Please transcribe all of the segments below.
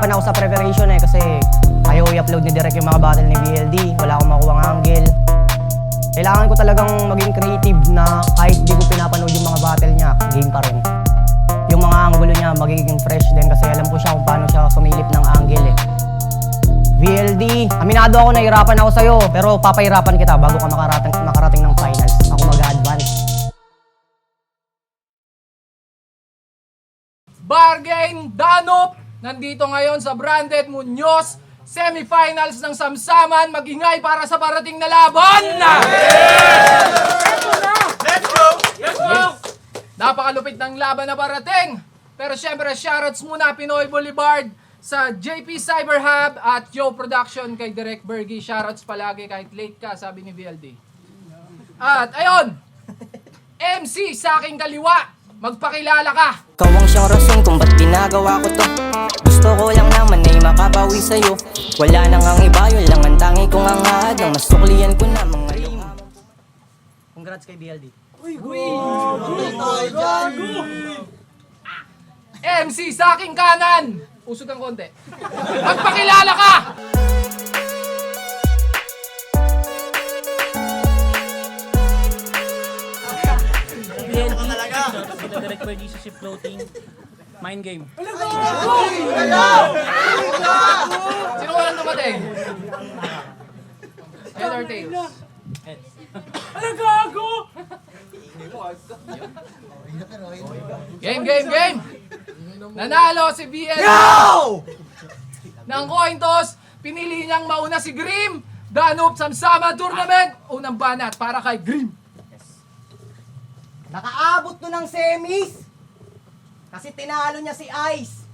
nahihirapan ako sa preparation kasi ayaw i-upload ni Direk yung mga battle ni BLD. Wala akong makuha ng angle. Kailangan ko talagang maging creative na kahit di ko pinapanood yung mga battle niya, game pa rin. Yung mga angulo niya magiging fresh din kasi alam ko siya kung paano siya sumilip ng angle eh. BLD, aminado ako nahihirapan ako sa'yo, pero papahirapan kita bago ka makarating ng finals. Ako mag-advance. Bargain Danop, nandito ngayon sa Branded Muñoz, semifinals ng Samsaman, magingay para sa parating na laban! Let's go! Let's go! Napakalupit ng laban na parating! Pero syempre, shoutouts muna Pinoy Boulevard sa JP Cyber Hub at Yo Production kay Direk Bergie. Shoutouts palagi kahit late ka, sabi ni VLD. At ayun, MC sa aking kaliwa, magpakilala ka! Ikaw ang siyang rason kung ba't ginagawa ko to. Gusto ko lang naman ay makabawi sa'yo. Wala nang ang iba, yun lang ang tangi kong hangad. Ang masuklian ko na mga luha. Congrats kay BLD. MC sa aking kanan, usog ang konti. Magpakilala ka! Ito direct by GCC floating. Mind game. Sino walang dumating? Head or tails? Game! Nanalo si BL ng coin toss. Pinili niyang mauna si Grim. Danop Samsama Tournament. Unang banat para kay Grim. Nakaabot to ng semis. Kasi tinalo niya si Ice.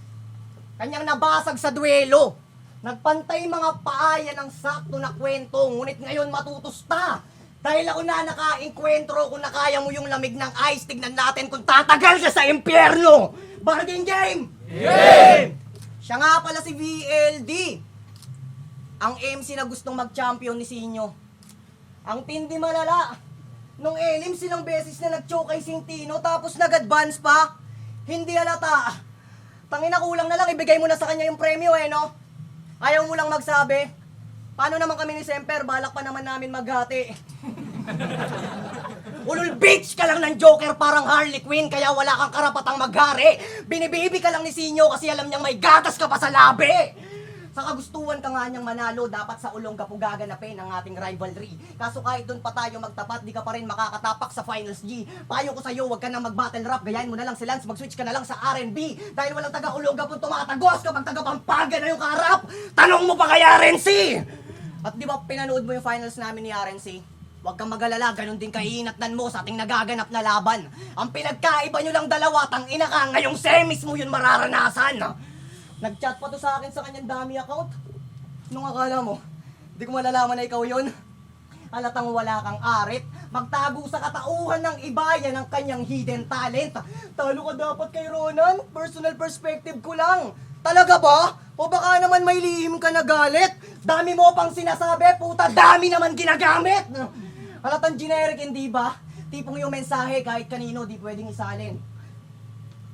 Kanyang nabasag sa duelo. Nagpantay mga paaya ng sakto na kwento. Ngunit ngayon matutusta. Dahil ako na naka-enkwentro kung nakaya mo yung lamig ng ice. Tignan natin kung tatagal siya sa impyerno. Bargain game! Game! Siya nga pala si VLD. Ang MC na gustong mag-champion ni Sinyo. Ang tindi malala. Nung elim silang beses na nag-choke kay Sintino tapos nag-advance pa. Hindi halata. Tangina kulang na lang, ibigay mo na sa kanya yung premyo no? Ayaw mo lang magsabi. Paano naman kami ni Semper? Balak pa naman namin maghati. Ulul bitch ka lang ng Joker parang Harley Quinn kaya wala kang karapatang maghari. Binibibi ka lang ni Sinyo kasi alam niyang may gatas ka pa sa labi. Sa kagustuhan ka nga niyang manalo, dapat sa ulong ka po gaganapin ang ating rivalry. Kaso kahit doon pa tayo magtapat, di ka pa rin makakatapak sa Finals G. Payo ko sa'yo, huwag ka nang mag-battle rap, gayahin mo na lang si Lance, mag-switch ka na lang sa R&B. Dahil walang taga-ulong ka pong tumatagos kapag taga-Pampanga na yung kaharap. Tanong mo pa kay RNC! At di ba pinanood mo yung finals namin ni RNC? Huwag kang mag-alala, ganun din kahinatnan mo sa ating nagaganap na laban. Ang pinagkaiba nyo lang dalawa, tangina ka, ngayong semis mo yun mararanasan. Nag-chat pa to sa akin sa kanyang dummy account. Nung akala mo, di ko malalaman na ikaw yun. Halatang wala kang arit. Magtago sa katauhan ng iba, yan ang kanyang hidden talent. Talo ka dapat kay Ronan, personal perspective ko lang. Talaga ba? O baka naman may lihim ka na galit? Dami mo pang sinasabi, puta, dami naman ginagamit. Halatang generic, hindi ba? Tipong yung mensahe kahit kanino di pwedeng isalin.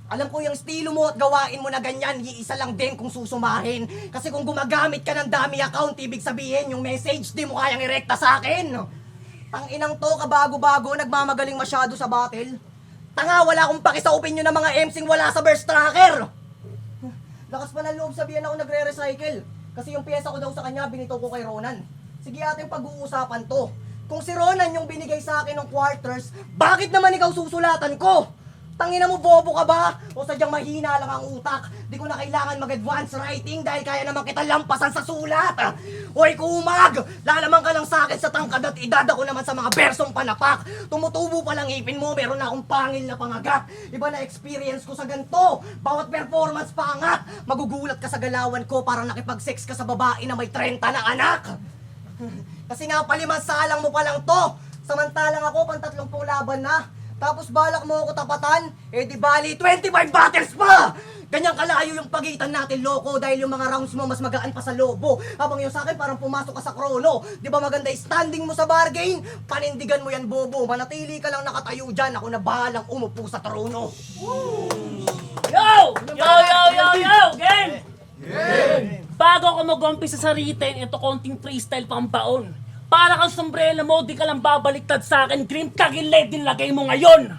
Alam ko yung estilo mo at gawain mo na ganyan, iisa lang din kung susumahin. Kasi kung gumagamit ka ng dummy account, ibig sabihin yung message di mo kayang irekta sa akin. Tanginang to, kabago-bago, nagmamagaling masyado sa battle. Tanga, wala akong paki sa opinion ng mga MC'ng wala sa burst tracker. Lakas pa ng loob sabihin ako nagre-recycle. Kasi yung pyesa ko daw sa kanya, binito ko kay Ronan. Sige ating pag-uusapan to. Kung si Ronan yung binigay sa akin ng quarters, bakit naman ikaw susulatan ko? Tangina mo, bobo ka ba? O sadyang mahina lang ang utak? Di ko na kailangan mag-advance writing dahil kaya naman kita lampasan sa sulat. Hoy kumag! Lalaman ka lang sa akin sa tangkad at idada ko naman sa mga bersong panapak. Tumutubo pa lang ipin mo, meron na akong pangil na pangagat. Iba na experience ko sa ganito. Bawat performance pangat. Magugulat ka sa galawan ko para nakipag-sex ka sa babae na may 30 na anak. Kasi nga paliman salang mo pa lang to. Samantalang ako, pang 30 laban na. Tapos balak mo ako tapatan, eh di bali 25 battles pa! Ganyang kalayo yung pagitan natin, loko, dahil yung mga rounds mo mas magaan pa sa lobo. Habang yung sa akin parang pumasok ka sa krono. Di ba maganda standing mo sa bargain? Panindigan mo yan, bobo. Manatili ka lang nakatayo dyan. Ako na bahalang umupo sa trono. Yo! Game! Bago ako mag-umpisa sa written, ito konting freestyle pambaon. Para kang sombrero mo, di ka lang babaliktad sa akin. Grim, tagilid din lagay mo ngayon.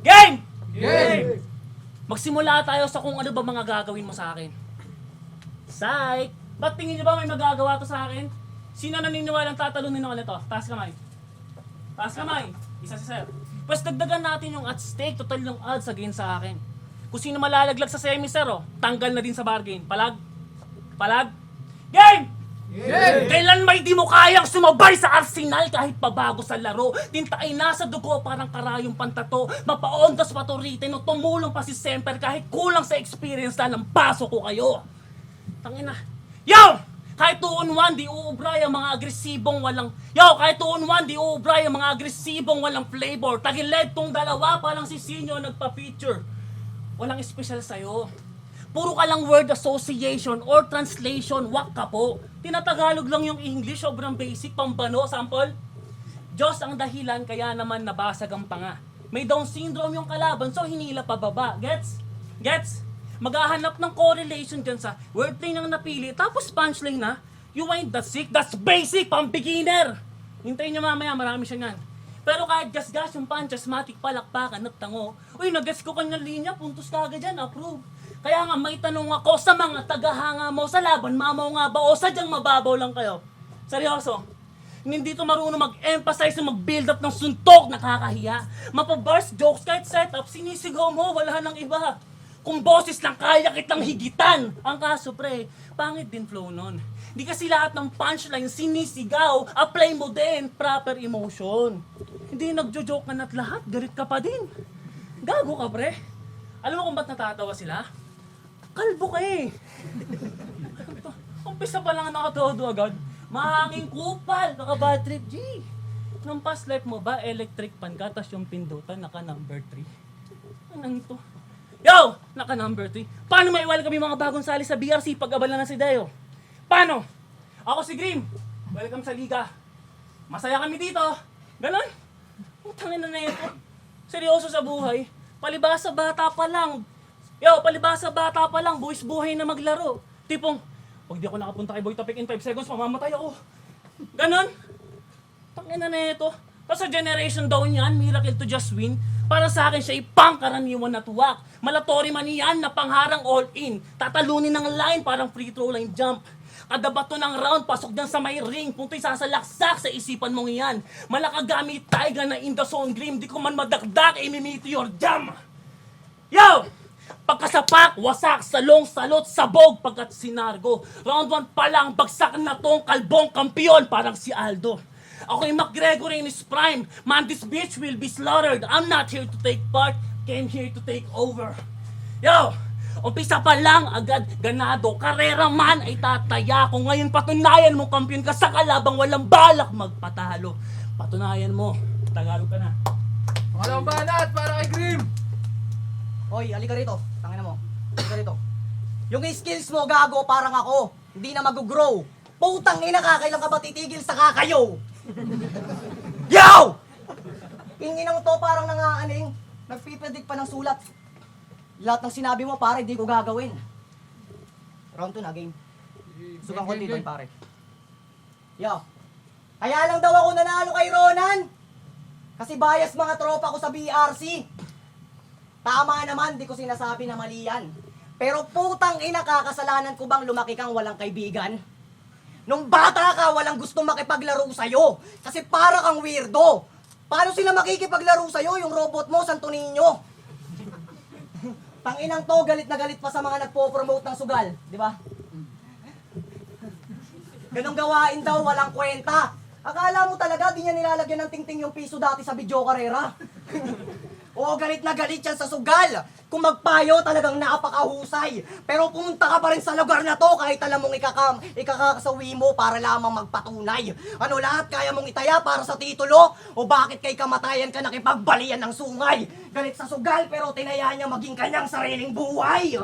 Game! Game! Magsimula tayo sa kung ano ba mga gagawin mo sa akin. Psych! Ba't tingin niyo ba may magagawa to sa akin? Sino naniniwalang tatalunin ako nito? Taas kamay. Taas kamay. Isa si sir. Pues dagdagan natin yung at stake. Total yung odds against sa akin. Kung sino malalaglag sa semi sir, oh, tanggal na din sa bargain. Palag? Palag? Game! Kailan may di mo kayang sumabay sa Arsenal kahit pabago sa laro? Tinta ay nasa dugo parang karayong pantato. Mapaondas pa to riten o tumulong pa si Semper kahit kulang sa experience na ng paso ko kayo. Tangina. Yo! Kahit 2-on-1 di uubray ang mga agresibong walang... Yo! Kahit 2-on-1 di uubray ang mga agresibong walang flavor. Tagilid tong dalawa pa lang si Sinyo nagpa-feature. Walang special sa'yo. Puro ka lang word association or translation, wak ka po. Tinatagalog lang yung English, sobrang basic, pambano, sample. Diyos ang dahilan, kaya naman nabasag ang panga. May Down syndrome yung kalaban, so hinila pababa. Gets? Gets? Maghahanap ng correlation dyan sa wordplay nang napili, tapos punchline na, you ain't that sick, that's basic, pang beginner. Hintayin nyo mamaya, marami siya nga. Pero kahit gas-gas yung punch, asthmatic, palakpakan at tango, uy, nag-guess ko kanyang linya, puntos ka agad dyan, approve. Kaya nga may tanong ako sa mga tagahanga mo sa laban, mamaw nga ba o sadyang mababaw lang kayo? Seryoso, hindi to marunong mag-emphasize o mag-build up ng suntok, nakakahiya. Mapabars, jokes, kahit setup, sinisigaw mo, wala nang iba. Kung boses lang kaya kitang higitan. Ang kaso pre, pangit din flow nun. Di kasi lahat ng punchline sinisigaw, apply mo din proper emotion. Hindi nagjo-joke ka na't lahat, galit ka pa din. Gago ka pre. Alam mo kung ba't natatawa sila? Kalbo ka eh. Umpisa pa lang nakatodo agad. Mahanging kupal, naka-bad trip, G. Nung past life mo ba, electric pan ka, tas yung pindutan, naka number 3. Anong to? Yo! Naka number 3. Paano maiwala kami mga bagong sali sa BRC pag-abala na si Deo? Paano? Ako si Grim. Welcome sa liga. Masaya kami dito. Ganon? Utangin na ito. Seryoso sa buhay. Palibasa bata pa lang. Yo, palibasa bata pa lang. Buwis buhay na maglaro. Tipong, pag di ako nakapunta kay Boy Topic in 5 seconds, mamamatay ako. Ganon? Tangin na ito. Tapos sa generation daw niyan, miracle to just win. Para sa akin siya ipangkaraniwan na tuwak. Malatori man yan na pangharang all-in. Tatalunin ng line parang free throw line jump. Kada bato ng round, pasok dyan sa may ring. Punto'y sasalaksak sa isipan mong iyan. Malakagamit taiga na in the zone Grim. Di ko man madakdak, meteor jam. Yo! Pagkasapak, wasak, salong, salot, sabog, pagkat sinargo. Round 1 pa lang, bagsak na tong kalbong kampiyon, parang si Aldo. Ako'y McGregor in his prime. Man, this bitch will be slaughtered. I'm not here to take part, came here to take over. Yo! Umpisa pa lang, agad ganado. Karera man ay tataya. Kung ngayon patunayan mo kampiyon ka sa kalabang walang balak magpatalo. Patunayan mo, Tagalog ka na. Pangalawang banat para kay Grim. Hoy, halika rito. Tangina mo. Halika rito. Yung skills mo, gago, parang ako. Hindi na mag-grow. Putang ina ka, kailan ka ba titigil sa kakayo? Yo! Inginang to parang nangaaning. Nagpipredict pa ng sulat. Lahat ng sinabi mo, pare, di ko gagawin. Round 2 na, game. Sugang ko dito, pare. Yo. Kaya lang daw ako nanalo kay Ronan. Kasi bias mga tropa ko sa BRC. Tama naman, di ko sinasabi na mali yan. Pero putang ina, kakasalanan ko bang lumaki kang walang kaibigan? Nung bata ka, walang gustong makipaglaro sa'yo. Kasi para kang weirdo. Paano sila makikipaglaro sa'yo? Yung robot mo, Santo Niño. Tanginang to, galit na galit pa sa mga nagpo-promote ng sugal. Di ba? Ganong gawain daw, walang kwenta. Akala mo talaga, di niya nilalagyan ng tingting yung piso dati sa video karera. Oo, galit na galit yan sa sugal. Kung magpayo, talagang napakahusay. Pero pumunta ka pa rin sa lugar na to kahit alam mong ikakasawi mo para lamang magpatunay. Ano lahat kaya mong itaya para sa titulo? O bakit kay kamatayan ka nakipagbalian ng sungay? Galit sa sugal pero tinaya niya maging kanyang sariling buhay.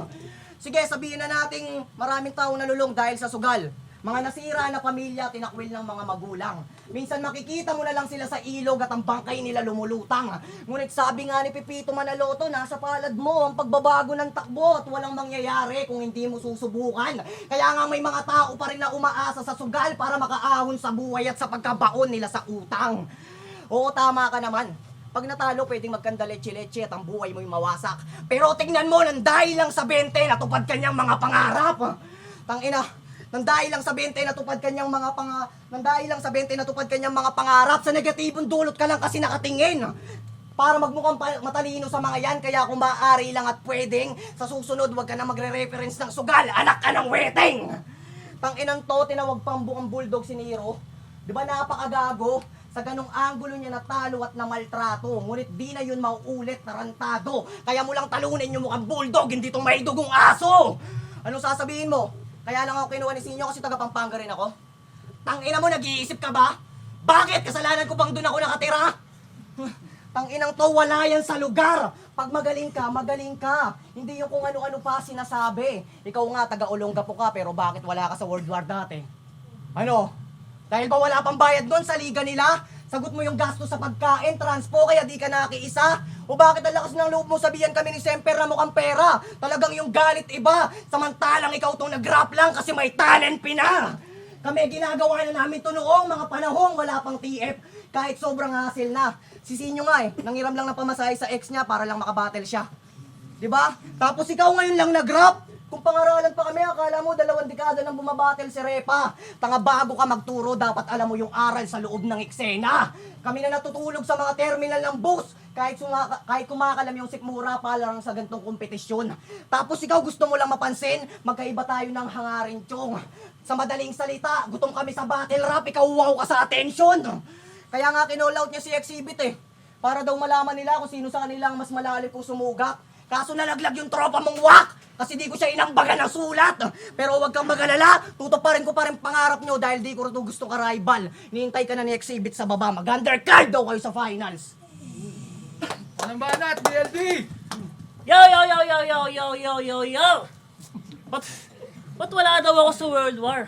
Sige, sabihin na nating maraming taong nalulong dahil sa sugal. Mga nasira na pamilya, tinakwil ng mga magulang. Minsan makikita mo na lang sila sa ilog at ang bangkay nila lumulutang. Ngunit sabi nga ni Pepito Manaloto, nasa palad mo ang pagbabago ng takbo at walang mangyayari kung hindi mo susubukan. Kaya nga may mga tao pa rin na umaasa sa sugal para makaahon sa buhay at sa pagkabaon nila sa utang. Oo, tama ka naman. Pag natalo, pwedeng magkanda leche-leche at ang buhay mo'y mawasak. Pero tingnan mo, nang dahil lang sa 20, natupad kanyang mga pangarap. Tangina, nang dahil lang sa 20, natupad kanyang mga pangarap. Sa negatibong dulot ka lang kasi nakatingin. Para magmukhang matalino sa mga yan, kaya kung maaari lang at pwedeng, sa susunod, wag ka na magre-reference ng sugal, anak ka ng weteng! Tanginang to, tinawag pang bukang bulldog si Nero. Di ba napakagago? Sa ganong anggulo niya natalo at namaltrato. Ngunit di na yun mauulit, tarantado. Kaya mo lang talunin yung mukhang bulldog, hindi itong may dugong aso. Anong sasabihin mo? Kaya lang ako kinuha ni Sinyo kasi taga Pampanga rin ako. Tangina mo, nag-iisip ka ba? Bakit? Kasalanan ko bang doon ako nakatira? Tanginang to, wala yan sa lugar. Pag magaling ka. Hindi yung kung ano-ano pa sinasabi. Ikaw nga, taga-Olongapo ka, pero bakit wala ka sa World War dati? Ano? Dahil ba wala pang bayad doon sa liga nila? Sagot mo yung gasto sa pagkain, transpo, kaya di ka nakiisa? O bakit ang lakas ng loob mo sabihan kami ni Semper na mukhang pera? Talagang yung galit iba. Samantalang ikaw tong nag-rap lang kasi may talent pina. Kami ginagawa na namin to noong mga panahong wala pang TF. Kahit sobrang hassle na. Si Sinyo nga nangiram lang ng pamasahe sa ex niya para lang makabattle siya. Diba? Tapos ikaw ngayon lang nag-rap. Kung pangaralan pa kami, akala mo 2 dekada nang bumabattle si Repa. Tanga, bago ka magturo, dapat alam mo yung aral sa loob ng eksena. Kami na natutulog sa mga terminal ng bus. Kahit kumakalam yung sikmura pa lang sa gantong kompetisyon. Tapos ikaw gusto mo lang mapansin, magkaiba tayo ng hangarin, Chong. Sa madaling salita, gutom kami sa battle rap, ikaw wow ka sa attention. Kaya nga kinall out niya si Exhibit para daw malaman nila kung sino sa kanila ang mas malalim kung sumugak. Kaso nalaglag yung tropa mong wak! Kasi di ko siya inambagan ng sulat! Pero huwag kang magalala, tutuparin ko pa rin pangarap nyo dahil di ko rin gusto ka rival. Nihintay ka na ni Exhibit sa baba, mag-undercard daw kayo sa finals! Anong banat, BLD? Yo! Ba't wala daw ako sa World War?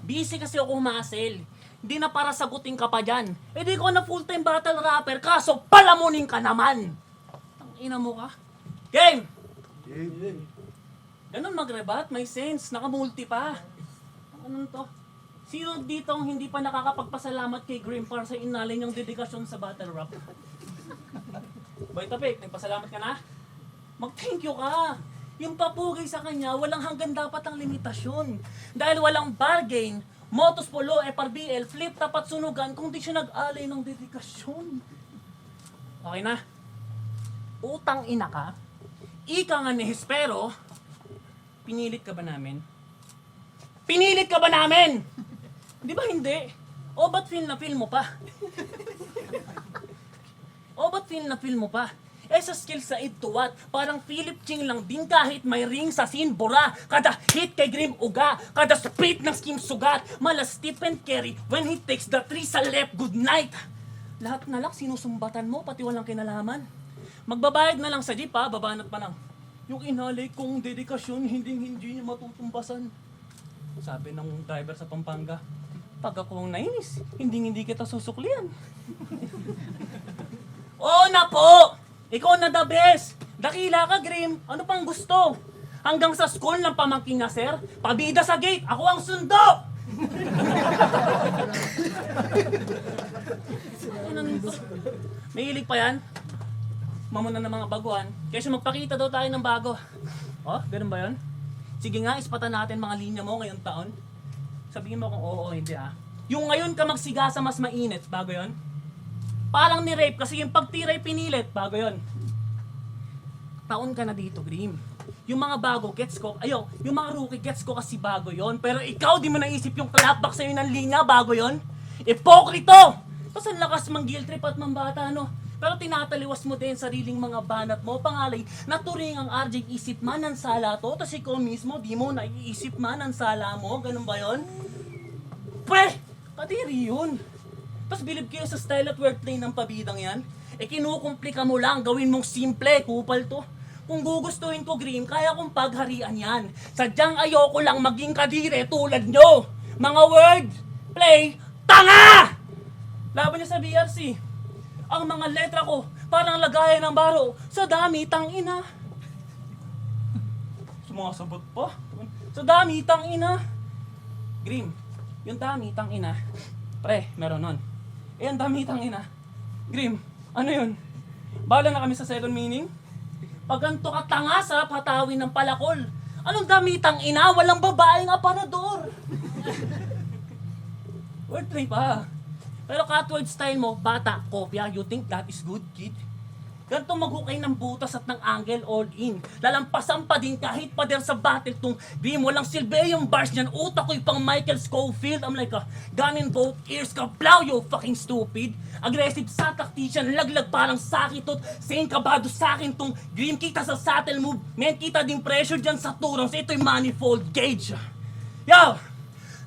Busy kasi ako humasel. Hindi na para sagutin ka pa dyan. Eh di ko na full-time battle rapper, kaso palamunin ka naman! Tangina mo ka? Game! Ganun mag-rebat, may sense, nakamulti pa. Anong to? Sino dito ang hindi pa nakakapagpasalamat kay Grim para sa inalay niyang dedikasyon sa battle rap? Boy Tapik, nagpasalamat ka na? Mag-thank you ka! Yung papugay sa kanya, walang hanggan dapat ang limitasyon. Dahil walang bargain, Motos Polo, FRBL, flip tapat sunugan kung di siya nag-alay ng dedikasyon. Okay na? Utang ina ka? Ika nga ni Hespero, pinilit ka ba namin? Pinilit ka ba namin? Di ba hindi? O ba't feel na feel mo pa? Eh sa skill sa id to what? Parang Philip Ching lang din kahit may ring sa scene bura. Kada hit kay Grim uga, kada split ng scheme sugat. Mala Stephen Curry when he takes the 3 sa left, good night. Lahat na lang sinusumbatan mo, pati walang kinalaman. Magbabayad na lang sa jeep babanat pa lang. Yung inalay kong dedikasyon, hindi niya matutumbasan. Sabi ng driver sa Pampanga, pag ako ang nainis, hindi kita susuklian. Oo na po! Ikaw na the best! Dakila ka, Grim. Ano pang gusto? Hanggang sa school ng pamangkin na, sir, pabida sa gate, ako ang sundo! May hilig pa yan? Mamuna ng mga baguhan, kaysa magpakita daw tayo ng bago. Oh, ganun ba yun? Sige nga, ispatan natin mga linya mo ngayong taon. Sabihin mo kung oo o hindi Yung ngayon ka magsigasa mas mainit, bago yun? Parang ni-rape kasi yung pagtiray pinilit, bago yun. Taon ka na dito, Grim. Yung mga bago, gets ko, yung mga rookie, gets ko kasi bago yon. Pero ikaw, di mo naisip yung clapback sa'yo ng linya, bago yon. Ipokrito! Tapos ang lakas mang guilt trip at mambata, Pero tinataliwas mo din sariling mga banat mo, pangalay, naturing ang RJ isip man ang sala to, tapos ikaw mismo, di mo naiisip man ang sala mo, ganun ba yon? Pre! Kadiri yun! Tapos bilib kayo sa style at wordplay ng pabidang yan, kinukumplika mo lang, gawin mong simple, kupal to. Kung gugustuhin ko, Grim, kaya kong pagharian yan. Sadyang ayoko lang maging kadire tulad nyo. Mga word, play, tanga! Laban niya sa BRC. Ang mga letra ko, parang lagayan ng baro sa dami tangina. Sumasabot pa. Sa dami tangina. Grim, yung dami tangina. Pre, meron nun. Eh, ang dami tangina. Grim, ano yun? Bala na kami sa second meaning? Pag ganito ka tanga sa patawin ng palakol. Anong damitang ina? Walang babaeng aparador. Wordplay pa. Pero catword style mo, bata, kopya, you think that is good, kid? Ganito maghukay ng butas at ng angle all in. Lalampasan pa din kahit pader sa battle tong di mo lang silbi yung bars niyan. Utak ko'y pang Michael Scofield. I'm like a gun in both ears ka. Blow, you fucking stupid. Aggressive sa tactician. Laglag parang sakitot. Same kabado sa akin tong Grim. Kita sa subtle move. Men, kita din pressure dyan sa turong. So ito'y manifold gauge. Yo!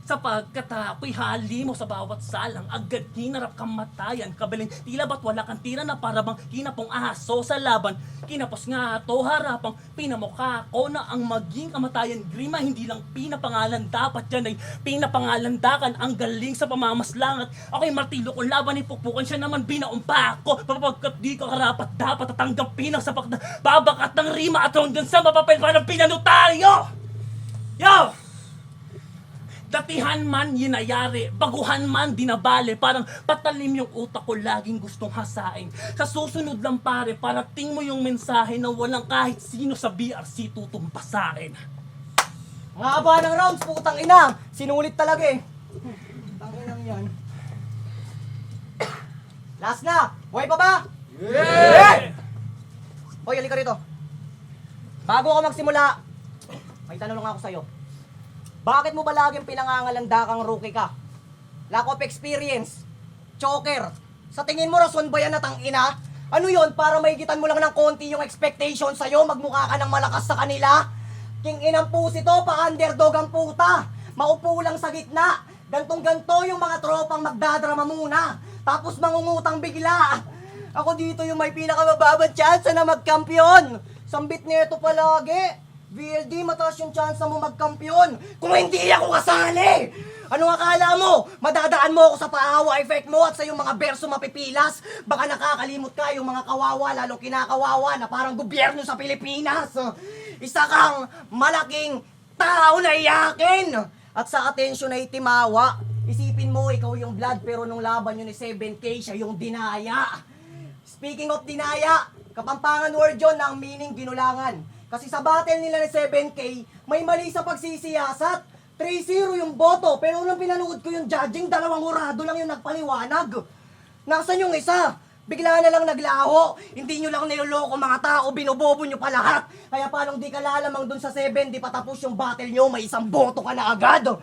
Sapagkat ako'y hali mo sa bawat salang, agad kinarap kamatayan, kabaling tila ba't wala kang tira na parabang kinapong aso sa laban. Kinapos nga to harapang pinamukha ko na ang maging kamatayan. Grima, hindi lang pinapangalan, dapat yan ay pinapangalandakan. Ang galing sa pamamaslangat, ako'y martilo kung laban ipukpukan, siya naman binaumpa ako. Papagkat di ka karapat, dapat tatanggapin ang sapak na babakat ng rima at hanggang sa mapapel pa ng pinanotaryo. Yo! Datihan man yinayari, baguhan man dinabali, parang patalim yung utak ko laging gustong hasain. Sa susunod lang pare, parating mo yung mensahe na walang kahit sino sa BRC tutumpa sa akin. Ang haba ng rounds, putang ina. Sinulit talaga eh. Putang inang yan. Last na. Buhay pa ba? Yeah! Hoy, halika rito. Bago ako magsimula, may tanong lang ako sa'yo. Bakit mo ba laging pinangangalanda kang rookie ka? Lack of experience. Choker. Sa tingin mo rason ba yan na tangina? Ano yon para maigitan mo lang ng konti yung expectation sa'yo? Magmukha ka ng malakas sa kanila? King inang pusi to, pa-underdog ang puta. Maupo lang sa gitna. Gantong-ganto yung mga tropang magdadrama muna. Tapos mangungutang bigla. Ako dito yung may pinakamababang chance na magkampiyon. Sambit nito palagi. VLD, mataas yung chance mo magkampiyon. Kung hindi ako kasali! Ano akala mo? Madadaan mo ako sa paawa effect mo at sa yung mga berso mapipilas? Baka nakakalimot ka yung mga kawawa, lalong kinakawawa na parang gobyerno sa Pilipinas. Isa kang malaking tao na iyakin at sa atensyon ay timawa. Isipin mo, ikaw yung blood pero nung laban yun ni 7K, siya yung dinaya. Speaking of dinaya, Kapampangan word yun na ang meaning ginulangan. Kasi sa battle nila ni 7K, may mali sa pagsisiyasat. 3-0 yung boto, pero nung pinanood ko yung judging, 2 hurado lang yung nagpaliwanag. Nasaan yung isa? Bigla na lang naglaho. Hindi nyo lang niloloko mga tao, binobobo nyo pa lahat. Kaya paano di ka lalamang dun sa 7, di pa tapos yung battle nyo, may 1 boto ka na agad.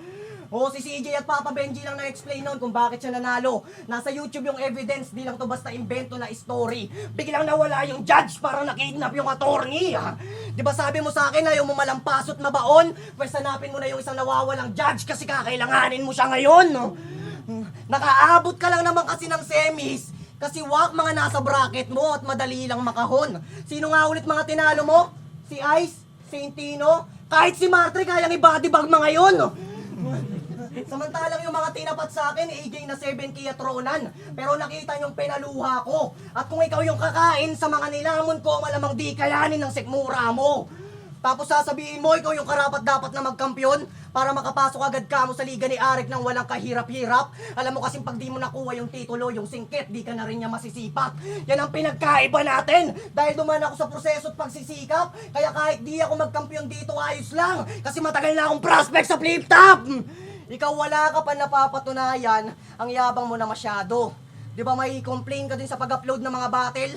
O si CJ at Papa Benji lang na-explain nun kung bakit siya nanalo. Nasa YouTube yung evidence, di lang to basta invento na story. Biglang nawala yung judge, parang nakidnap yung attorney. Di ba sabi mo sa akin, ayaw mo malampasot mabaon? Pwes hanapin mo na yung isang nawawalang judge kasi kakailanganin mo siya ngayon. Nakaabot ka lang naman kasi ng semis. Kasi wak mga nasa bracket mo at madali lang makahon. Sino nga ulit mga tinalo mo? Si Ice? Si Intino? Kahit si Martre kayang i-bodybag mga yun. Samantalang yung mga tinapat sa akin, AJ na 7K at Ronan. Pero nakita yung penaluha ko. At kung ikaw yung kakain sa mga nilamon ko, malamang di kayanin ng sikmura mo. Tapos sasabihin mo, ikaw yung karapat-dapat na magkampiyon para makapasok agad ka mo sa liga ni Arik nang walang kahirap-hirap. Alam mo kasing pag di mo nakuha yung titulo, yung singkit, di ka na rin niya masisipat. Yan ang pinagkaiba natin. Dahil duman ako sa proseso at pagsisikap, kaya kahit di ako magkampiyon dito, ayos lang. Kasi matagal na akong prospect sa flip-top. Ikaw wala ka pa napapatunayan, ang yabang mo na masyado. Di ba may complain ka din sa pag-upload ng mga battle?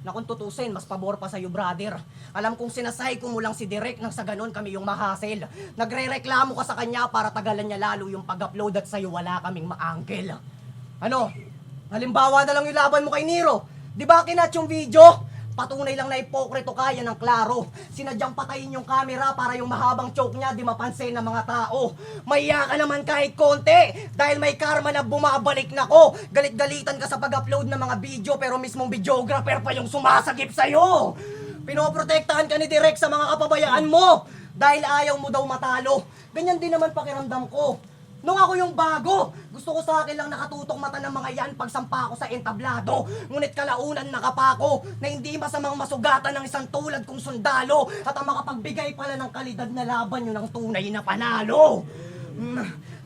Na kung tutusin, mas pabor pa sa'yo, brother. Alam kong sinasay ko mo lang si Direk nang sa ganun kami yung mahasel. Nagre-reklamo ka sa kanya para tagalan niya lalo yung pag-upload at sa'yo wala kaming ma-angkel. Ano? Halimbawa na lang yung laban mo kay Nero. Di ba kinat yung video? Patunay lang na ipokrito kaya ng klaro. Sinadyang patayin yung camera para yung mahabang choke niya di mapansin ng mga tao. Maiya ka naman kahit konti dahil may karma na bumabalik na ko. Galit-galitan ka sa pag-upload ng mga video pero mismong videographer pa yung sumasagip sa'yo. Pinoprotektahan ka ni Direk sa mga kapabayaan mo dahil ayaw mo daw matalo. Ganyan din naman pakiramdam ko. Nung ako yung bago, gusto ko sa akin lang nakatutok mata ng mga yan pagsampa ko sa entablado. Ngunit kalaunan nakapako na hindi masamang masugatan ng isang tulad kong sundalo at ang makapagbigay pala ng kalidad na laban yun ang tunay na panalo.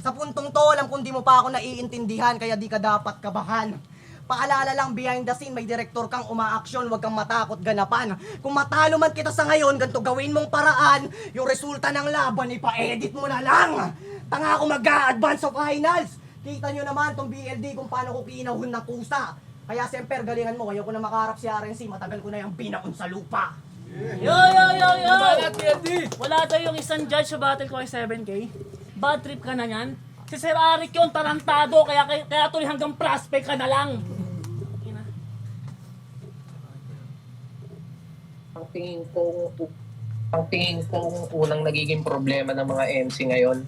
Sa puntong to, alam kung di mo pa ako naiintindihan kaya di ka dapat kabahan. Paalala lang, behind the scene, may direktor kang umaaksyon, huwag kang matakot ganapan. Kung matalo man kita sa ngayon, ganito gawin mong paraan, yung resulta ng laban, ipa-edit mo na lang. Tanga ako mag-a-advance sa finals. Kita nyo naman tong BLD kung paano ko kinahon ng kusa. Kaya semper, galingan mo, ayaw ko na makaharap si RNC, matagal ko na yung binaon sa lupa. Yo, yo, yo, yo! Balat PLD! Wala tayong isang judge sa battle ko ay 7K. Bad trip ka na yan. Si Sir Arik yun, tarantado, kaya tuloy hanggang prospect ka na lang. Ang tingin ko unang nagiging problema ng mga MC ngayon,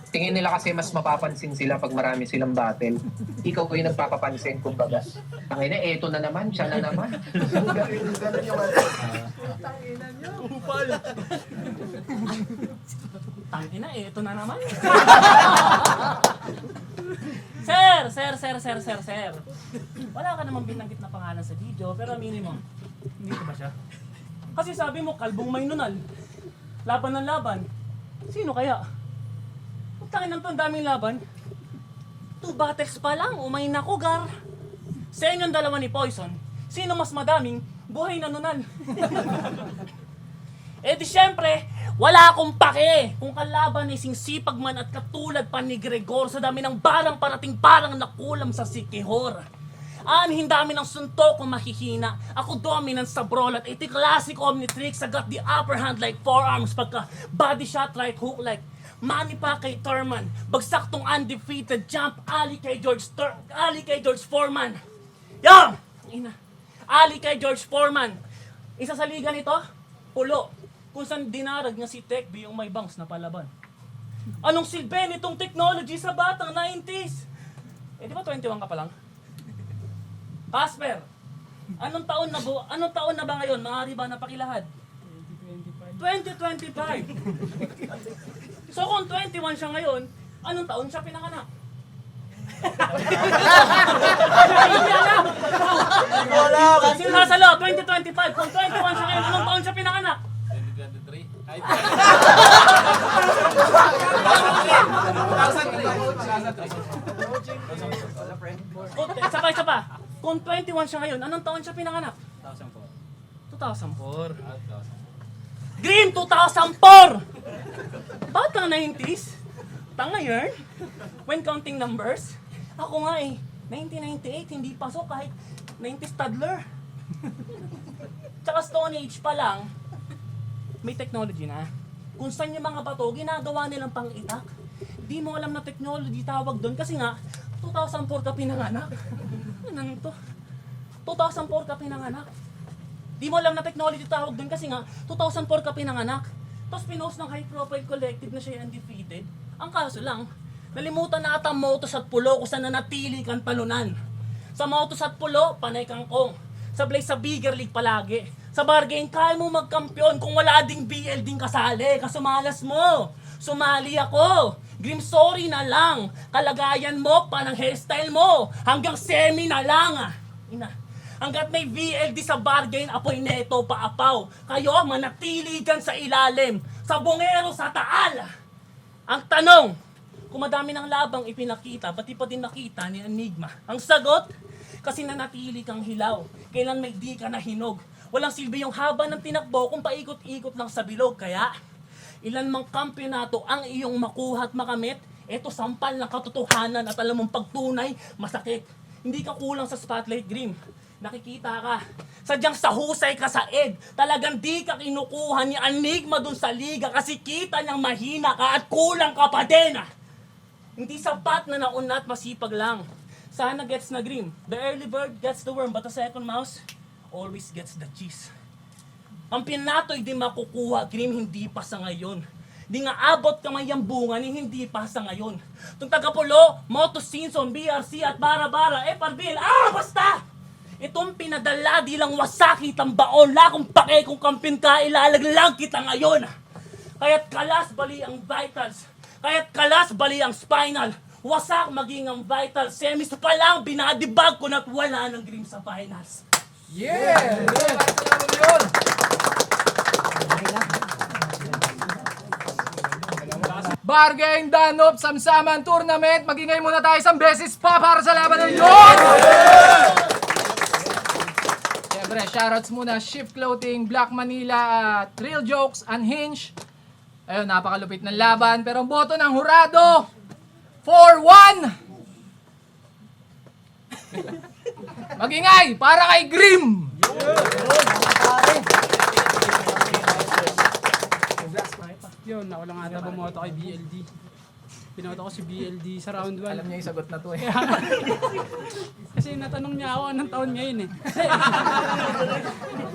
tingin nila kasi mas mapapansin sila pag marami silang battle. Ikaw ko yung nagpapapansin, kumbaga. Ang ina, eto na naman, siya na naman. Ganun yung Tangina, ito na naman. Sir. Wala ka namang binanggit na pangalan sa video, pero aminin mo, hindi ko ba siya? Kasi sabi mo, kalbong may nunal. Laban ng laban. Sino kaya? Pagtangin ng to, ang daming laban. 2 battles pa lang, umay na kugar. Sa inyong dalawa ni Poison, sino mas madaming buhay na nunal? Eh di syempre, wala akong pake kung kalaban ay singsipag man at katulad pa ni Gregor sa dami ng barang parating parang nakulam sa Sikihor. Anhin dami ng suntok kung mahihina. Ako dominant sa brawl at iti classic Omnitrix. I got the upper hand like forearms pagka body shot right hook like Manny pa kay Thurman. Bagsak tong undefeated jump Ali kay George Foreman. Yo! Ina. Ali kay George Foreman. Isa sa liga nito, pulo. Kung saan dinarag niya si Tekbi yung may bangs na palaban. Anong silbi nitong technology sa batang 90s? Eh di ba 21 ka pa lang? Casper, anong taon na ba ngayon? Maaari ba napakilahad? 2025. So kung 21 siya ngayon, anong taon siya pinanganak? Wala. Sino nasa law? 2025. Kung 21 siya ngayon, anong taon siya pinanganak? 2023. Isa pa. Kung 21 siya ngayon, anong taon siya pinanganak? 2004. Green, 2004! Bakit ka 90s? Tanga yun? When counting numbers? Ako nga 1998, hindi pasok kahit 90s toddler. Tsaka Stone Age pa lang, may technology na. Kung saan yung mga bato, ginagawa nilang pang-itak. Di mo alam na technology tawag doon kasi nga, 2004 ka pinanganak. Ano to? 2004 ka pinanganak. Di mo alam na technology tawag doon kasi nga, 2004 ka pinanganak. Tapos pinost ng high profile collective na siya undefeated. Ang kaso lang, nalimutan na ata ang Motos at Pulo kung saan nanatili kang talunan. Sa Motos at Pulo, panay kang kong. Sablay sa bigger league palagi. Sa bargain, kaya mo magkampiyon kung wala ding BL ding kasali. Kasumalas mo. Sumali ako. Grim, sorry na lang. Kalagayan mo, panang hairstyle mo. Hanggang semi na lang. Ina. Hanggat may VLD sa bargain, apoy neto paapaw. Kayo, manatiligan sa ilalim. Sa bungero sa taal. Ang tanong, kung madami ng labang ipinakita, pati pa din nakita ni Enigma. Ang sagot, kasi nanatili kang hilaw. Kailan may di ka na hinog. Walang silbi yung haba ng tinakbo kung paikot-ikot lang sa bilog. Kaya, ilan mang kampyonato ang iyong makuha at makamit, eto sampal ng katotohanan at alam mong pagtunay, masakit. Hindi ka kulang sa spotlight, Grim. Nakikita ka. Sadyang sa husay ka sa ed. Talagang di ka kinukuha ni Enigma dun sa liga kasi kita niyang mahina ka at kulang ka pa din. Hindi sapat na nauna at masipag lang. Sana gets na, Grim. The early bird gets the worm but the second mouse always gets the cheese. Ang pinato'y di makukuha, Grim, hindi pa sa ngayon. Di nga abot kamay ang bunga ni hindi pa sa ngayon. Itong Tagapulo, Moto Simpson, BRC at Bara-Bara, Parbil, basta! Itong pinadala di lang wasaki tambaon, lakong pake kung kampin ka, ilalaglang kita ngayon. Kaya't kalas bali ang vitals, Kaya't kalas bali ang spinal. Wasak maging ang vital. Semis pa lang, binadibag ko na't wala ng Grim sa finals. Yeah! Yun! Bargain, Danop, Samsaman Tournament. Magingay muna tayo isang beses pa para sa laban na yun! Siyempre, shoutouts muna. Shift Clothing, Black Manila, Real Jokes, Unhinged. Ayun, napakalupit ng laban. Pero ang boto ng hurado, 4-1! Magingay para kay Grim! Yun, ako lang ata bumoto kay BLD. Pinoto ko si BLD sa round 1. Alam niya yung sagot na to eh. Kasi natanong niya ako anong taon ngayon eh.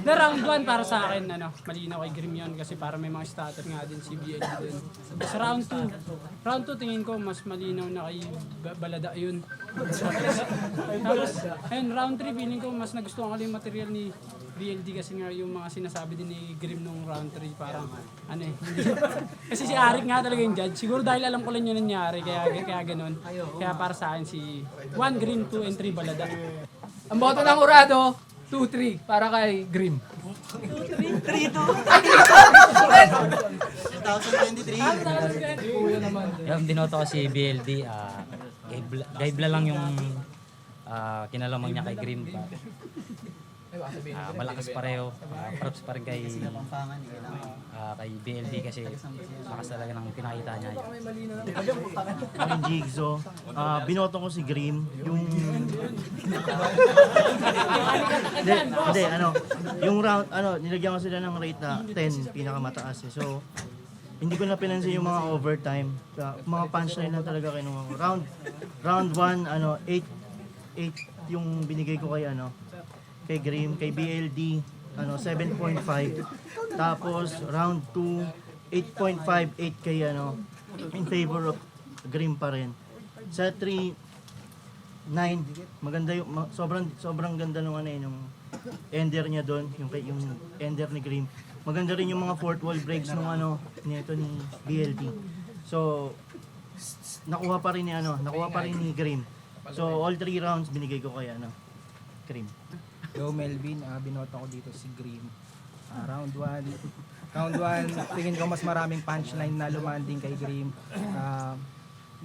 Na round 1 para sa akin, malinaw kay Grim yun kasi para may mga starter nga din si BLD din. Sa round 2 tingin ko mas malinaw na kay Balada yun. Tapos, ayun, round 3 feeling ko mas nagustuhan ko yung material ni BLD kasi nga yung mga sinasabi din ni Grim nung round 3 parang hindi. Kasi si Arik nga talaga yung judge. Siguro dahil alam ko lang yun nangyari kaya ganun. Kaya para sa akin si 1 Grim, 2 and 3 Balada. Ang boto ng hurado, 2-3 para kay Grim. 2023. Yung binoto ko si BLD, gaibla lang yung kinalamang niya kay Grim. Malakas pareho, props pa rin kay BLD kasi lakas talaga ng pinakita niya. Ang Jigsaw. Binoto ko si Grim. Yung... yung round, nilagyan ko sila ng rate na 10, pinakamataas eh. So, hindi ko na pinansin yung mga overtime. Mga punchline lang talaga kinuha ko. Round 1, 8 yung binigay ko kay Grim, kay BLD, 7.5. Tapos round 2, 8.5, 8 kay in favor of Grim pa rin. Sa 3, 9, maganda yung sobrang ganda nung nung ender niya doon, yung ender ni Grim. Maganda rin yung mga fourth wall breaks nung nito ni BLD. So nakuha pa rin ni Grim. So all 3 rounds binigay ko kay Grim. Yo Melvin, binoto ko dito si Grim. Round 1, tingin ko mas maraming punchline na lumanding kay Grim.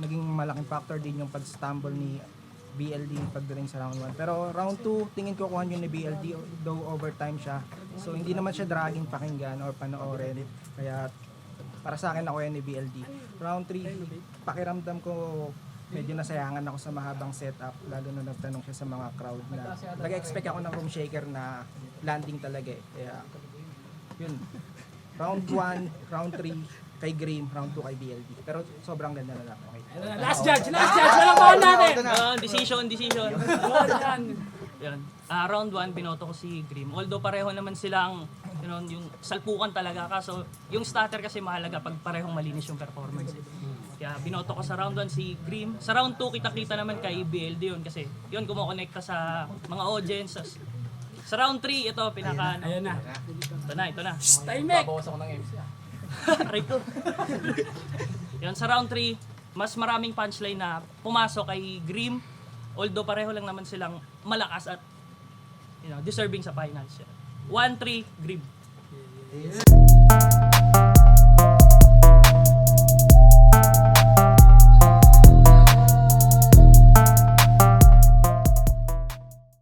Naging malaking factor din yung pag-stumble ni BLD pagdating sa round 1. Pero round 2, tingin ko kuhan yun ni BLD, though overtime siya. So hindi naman siya dragging pakinggan or panoorin. Kaya para sa akin ako yan ni BLD. Round 3, pakiramdam ko medyo nasayangan ako sa mahabang setup, lalo na nagtanong siya sa mga crowd na nag-expect ako ng room shaker na landing talaga eh. Kaya yun, round 1, round 3 kay Grim, round 2 kay BLD. Pero sobrang ganda na lang. Okay. Last judge, walang bawal natin! Decision. Yan. Round 1, binoto ko si Grim. Although pareho naman silang yung salpukan talaga. Kaso yung starter kasi mahalaga pag parehong malinis yung performance. Kaya binoto ko sa round 1 si Grim. Sa round 2, kita-kita naman kay BLD yun kasi yun kumokonekta sa mga audience. Sa round 3, ito pinaka... Ayan na. Ito na. Timek! Babawas ako ng MC. Rico. Yan, sa round 3, mas maraming punchline na pumasok kay Grim. Although pareho lang naman silang malakas at deserving sa finals. 1-3, Grim.